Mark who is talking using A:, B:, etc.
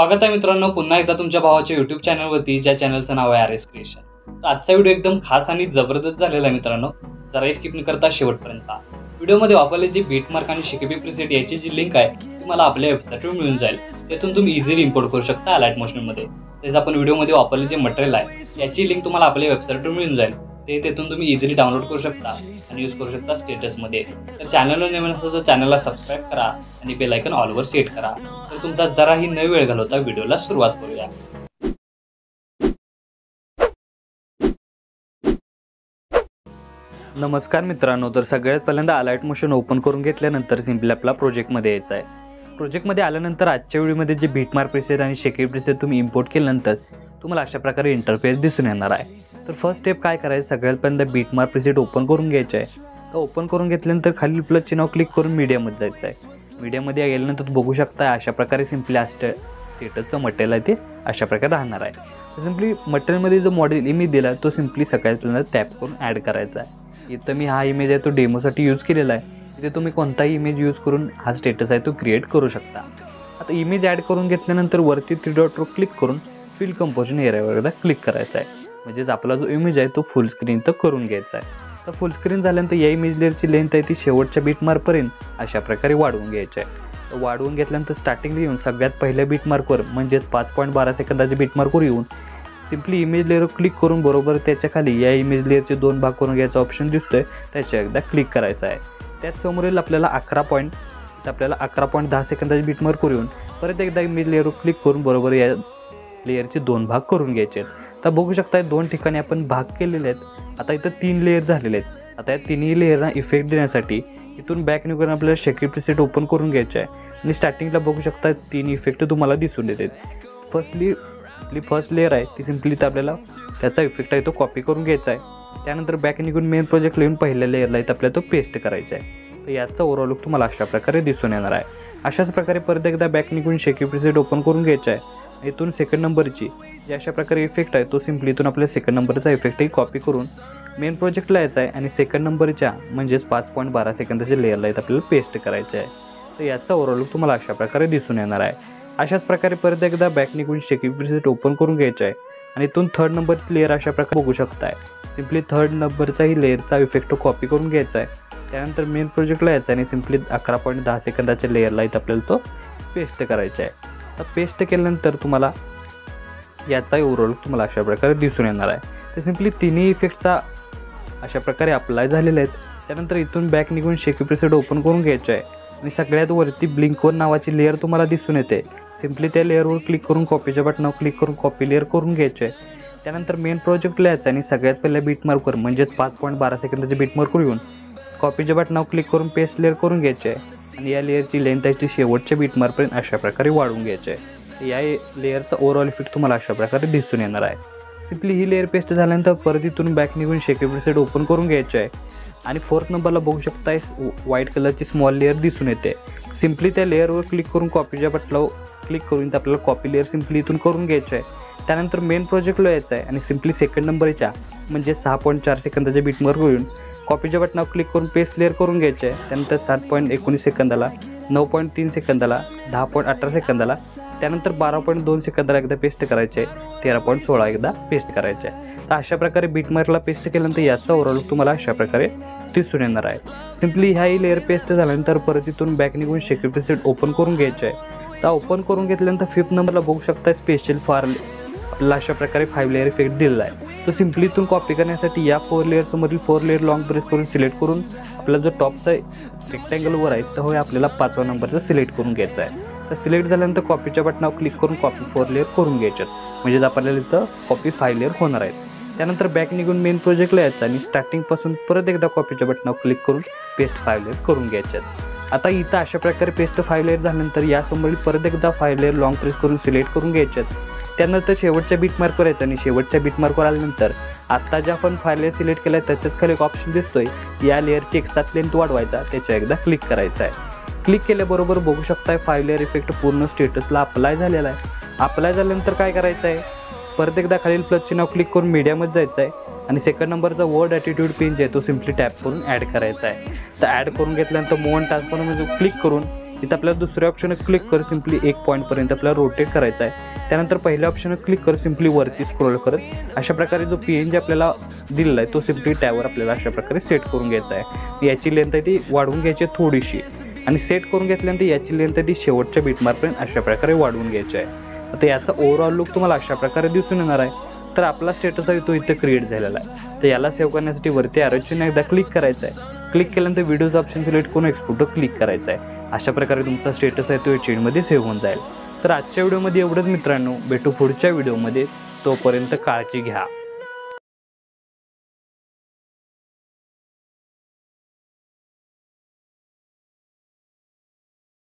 A: स्वागत आहे मित्रांनो पुन्हा एकदा तुमच्या भावाच्या YouTube चॅनलवरती, ज्या चॅनलचं नाव आहे rscreation. तर आजचा व्हिडिओ एकदम खास आणि जबरदस्त झालेला आहे मित्रांनो. जरा स्किप न करता शेवटपर्यंत व्हिडिओमध्ये वापरले जे बीटमार्क आणि शिकेबी प्रीसेट याची जी लिंक आहे ती मला आपल्या वेबसाईटवर मिळून जाईल. त्यातून तुम्ही इझिली इम्पोर्ट करू शकता Alight मोशनमध्ये. तसेच आपण व्हिडिओमध्ये वापरले जे मटेरियल आहे याची लिंक तुम्हाला आपल्या वेबसाईटवर मिळून जाईल. तेथून तुम्ही इझिली डाउनलोड करू शकता आणि यूज करू शकता स्टेटसमध्ये. तर चॅनलवर नवीन असेल तर चॅनलला सबस्क्राईब करा आणि बेल आयकॉन ऑलवर सेट करा. तर तुमचा जराही न वेळ घालवता व्हिडिओला सुरुवात करूया. नमस्कार मित्रांनो, तर सगळ्यात पहिल्यांदा अलाइट मोशन ओपन करून घेतल्यानंतर सिंपली आपला प्रोजेक्टमध्ये यायचं आहे. प्रोजेक्टमध्ये आल्यानंतर आजच्या व्हिडिओमध्ये जे बीटमार्क प्रीसेट आणि शेकेबी प्रीसेट तुम्ही इम्पोर्ट केल्यानंतर तुम्हाला अशा प्रकारे इंटरफेस दिसून येणार आहे. तर फर्स्ट स्टेप काय करायचं, सगळ्यात पहिल्यांदा बीटमार्क प्रीसेट ओपन करून घ्यायचं आहे. तर ओपन करून घेतल्यानंतर खाली प्लस चिन्ह क्लिक करून मीडियामध्ये जायचं आहे. मीडियामध्ये गेल्यानंतर बघू शकता अशा प्रकारे सिंपली स्टेटसचं मटेरियल आहे ते अशा प्रकारे राहणार आहे. तर सिंपली मटेरियलमध्ये जो मॉडेल इमेज दिला तो सिंपली सगळ्यात पहिल्यांदा टॅप करून ॲड करायचा आहे. इथं मी हा इमेज आहे तो डेमोसाठी यूज केलेला आहे. इथे तुम्ही कोणताही इमेज यूज करून हा स्टेटस आहे तो क्रिएट करू शकता. आता इमेज ॲड करून घेतल्यानंतर वरती 3 डॉटवर क्लिक करून फिल कंपोजिशन एरियावर एकदा क्लिक करायचा आहे. म्हणजेच आपला जो इमेज आहे तो फुल स्क्रीन तर करून घ्यायचा आहे. तर फुल स्क्रीन झाल्यानंतर या इमेज लेअरची लेंथ आहे ती शेवटच्या बीटमार्कपर्यंत अशा प्रकारे वाढवून घ्यायची आहे. तर वाढवून घेतल्यानंतर स्टार्टिंगला येऊन सगळ्यात पहिल्या बीटमार्कवर म्हणजेच 5.12 सेकंदाच्या बीटमार्कवर येऊन सिंपली इमेज लेअरवर क्लिक करून बरोबर त्याच्या खाली या इमेज लेअरचे 2 भाग करून घ्यायचा ऑप्शन दिसतोय त्याच्या एकदा क्लिक करायचा आहे. त्याच समोरील आपल्याला 11.10 सेकंदाची बीटमार्कवर येऊन परत एकदा इमेज लेअरवर क्लिक करून बरोबर या लेअरचे 2 भाग करून घ्यायचे आहेत. तर बघू शकता 2 ठिकाणी आपण भाग केलेले आहेत. आता इथं 3 लेअर झालेले आहेत. आता या तिन्ही लेअरना इफेक्ट देण्यासाठी इथून बॅक निघून आपल्याला शेकेबी प्रीसेट ओपन करून घ्यायचे आहे. आणि स्टार्टिंगला बघू शकता 3 इफेक्ट तुम्हाला दिसून येतात. फर्स्ट लेअर आहे ती सिंपली आपल्याला त्याचा इफेक्ट आहे तो कॉपी करून घ्यायचा आहे. त्यानंतर बॅक निघून मेन प्रोजेक्टला येऊन पहिल्या लेअरला इथं आपल्याला तो पेस्ट करायचा आहे. तर याचा ओव्हरऑल लुक तुम्हाला अशा प्रकारे दिसून येणार आहे. अशाच प्रकारे परत एकदा बॅक निघून शेकेबी प्रीसेट ओपन करून घ्यायचा आहे. इथून सेकंड नंबरची जे अशा प्रकारे इफेक्ट आहे तो सिंपली इथून आपल्या सेकंड नंबरचा इफेक्टही कॉपी करून मेन प्रोजेक्टला यायचा आहे आणि सेकंड नंबरच्या म्हणजेच 5.12 सेकंदाच्या लेअरला इथं आपल्याला पेस्ट करायचं आहे. तर याचा ओव्हरऑल लुक तुम्हाला अशा प्रकारे दिसून येणार आहे. अशाच प्रकारे परत एकदा बॅक निघून शेकेबी प्रीसेट ओपन करून घ्यायचं आहे आणि इथून थर्ड नंबरची लेअर अशा प्रकारे बघू शकताय. सिंपली थर्ड नंबरचाही लेअरचा इफेक्ट कॉपी करून घ्यायचा आहे. त्यानंतर मेन प्रोजेक्टला यायचा आहे आणि सिंपली 11.10 सेकंदाच्या लेअरला इथं आपल्याला तो पेस्ट करायचा आहे. तर पेस्ट केल्यानंतर तुम्हाला याचाही ओव्हरऑल तुम्हाला अशा प्रकारे दिसून येणार आहे. तर सिंपली तिन्ही इफेक्टचा अशा प्रकारे अप्लाय झालेले आहेत. त्यानंतर इथून बॅक निघून शेकेबी प्रीसेट ओपन करून घ्यायचं आहे आणि सगळ्यात वरती ब्लिंकवर नावाची लेअर तुम्हाला दिसून येते. सिंपली त्या लेअरवर क्लिक करून कॉपीच्या बटनावर क्लिक करून कॉपी लेअर करून घ्यायचे आहे. त्यानंतर मेन प्रोजेक्टला यायचं आणि सगळ्यात पहिल्या बीटमार्कवर म्हणजेच 5.12 सेकंदाच्या बीटमार्कवर येऊन कॉपीच्या बटनावर क्लिक करून पेस्ट लेअर करून घ्यायचे आहे आणि या लेअरची लेंथ आहे ती शेवटच्या बीटमार्कपर्यंत अशा प्रकारे वाढवून घ्यायचे आहे. या लेअरचा ओव्हरऑल इफेक्ट तुम्हाला अशा प्रकारे दिसून येणार आहे. सिंपली ही लेअर पेस्ट झाल्यानंतर परत इथून बॅक निघून शेकेबी प्रीसेट ओपन करून घ्यायचे आहे आणि 4th नंबरला बघू शकता व्हाईट कलरची स्मॉल लेअर दिसून येते. सिंपली त्या लेअरवर क्लिक करून कॉपीच्या बटनावर क्लिक करून आपल्याला कॉपी लेअर सिंपली इथून करून घ्यायचं आहे. त्यानंतर मेन प्रोजेक्टला यायचं आहे आणि सिंपली सेकंड नंबरच्या म्हणजे 6.4 सेकंदाच्या बीटमार्कवर येऊन कॉपीच्या बटनावर क्लिक करून पेस्ट लेअर करून घ्यायचे आहे. त्यानंतर 7.19 सेकंदाला, 9.3 सेकंदाला, 10.18 सेकंदाला, त्यानंतर 12.2 सेकंदाला एकदा पेस्ट करायचे आहे, 13.16 एकदा पेस्ट करायचे आहे. तर अशा प्रकारे बीटमार्कला पेस्ट केल्यानंतर याचा ओव्हरऑल तुम्हाला अशा प्रकारे दिसून येणार आहे. सिंपली ह्याही लेअर पेस्ट झाल्यानंतर परत इथून बॅक निघून शेकेबी प्रीसेट ओपन करून घ्यायचे आहे. तर ओपन करून घेतल्यानंतर 5th नंबरला बघू शकता स्पेशल फॉर आपल्याला अशा प्रकारे 5 लेअर इफेक्ट दिलेला आहे. तो सिंपली इथून कॉपी करण्यासाठी या 4 लेअरसमधील 4 लेअर लॉंग प्रेस करून सिलेक्ट करून आपला जो टॉपचा रेक्टँगलवर आहे तो आपल्याला 5व्या नंबरचा सिलेक्ट करून घ्यायचा आहे. तर सिलेक्ट झाल्यानंतर कॉपीच्या बटनावर क्लिक करून कॉपी 4 लेअर करून घ्यायच्यात म्हणजेच आपल्याला इथं कॉपी 5 लेअर होणार आहेत. त्यानंतर बॅक निघून मेन प्रोजेक्टला यायचं आणि स्टार्टिंगपासून परत एकदा कॉपीच्या बटनावर क्लिक करून पेस्ट 5 लेअर करून घ्यायच्यात. आता इथं अशा प्रकारे पेस्ट 5 लेअर झाल्यानंतर यासमोरील परत एकदा 5 लेअर लॉंग प्रेस करून सिलेक्ट करून घ्यायच्यात. त्यानंतर शेवटच्या बीटमार्कवर यायचं आणि शेवटच्या बीटमार्कवर आल्यानंतर आत्ता ज्या आपण 5 लेअर सिलेक्ट केला आहे त्याच्याच खाली एक ऑप्शन दिसतोय या लेअरची एकसाथ लेंथ वाढवायचा त्याच्या एकदा क्लिक करायचा आहे. क्लिक केल्याबरोबर बघू शकताय 5 लेअर इफेक्ट पूर्ण स्टेटसला अप्लाय झालेला आहे. अप्लाय झाल्यानंतर काय करायचं आहे, परत एकदा खालील प्लस चिन्ह क्लिक करून मीडियामध्ये जायचं आहे आणि सेकंड नंबरचा वर्ड ॲटिट्यूड पेन जे आहे तो सिंपली टॅप करून ॲड करायचा आहे. तर ॲड करून घेतल्यानंतर मूव अँड ट्रान्सफॉर्ममध्ये क्लिक करून इथं आपल्याला दुसऱ्या ऑप्शन क्लिक कर, सिम्पली एक पॉईंटपर्यंत आपल्याला रोटेट करायचं आहे. त्यानंतर पहिल्या ऑप्शन क्लिक कर, सिम्पली वरती स्क्रोल करत अशा प्रकारे जो PNG आपल्याला दिलेला आहे तो सिम्पली त्यावर आपल्याला अशा प्रकारे सेट करून घ्यायचा आहे. याची लेंथ आहे ती वाढवून घ्यायची आहे थोडीशी, आणि सेट करून घेतल्यानंतर याची लेंथ आहे ती शेवटच्या बीटमार्कपर्यंत अशा प्रकारे वाढवून घ्यायची आहे. आता याचा ओव्हरऑल लुक तुम्हाला अशा प्रकारे दिसून येणार आहे. तर आपला स्टेटस आहे तो इथं क्रिएट झालेला आहे. तर याला सेव्ह करण्यासाठी वरती ॲरोची एकदा क्लिक करायचं आहे. क्लिक केल्यानंतर व्हिडिओज ऑप्शन सिलेक्ट करून एक्सपोर्ट क्लिक करायचं आहे. अशा प्रकारे तुमचा स्टेटस आहे तो चेनमध्ये सेव्ह होऊन जाईल. तर आजच्या व्हिडिओमध्ये एवढंच मित्रांनो, भेटू पुढच्या व्हिडिओमध्ये. तोपर्यंत काळजी घ्या.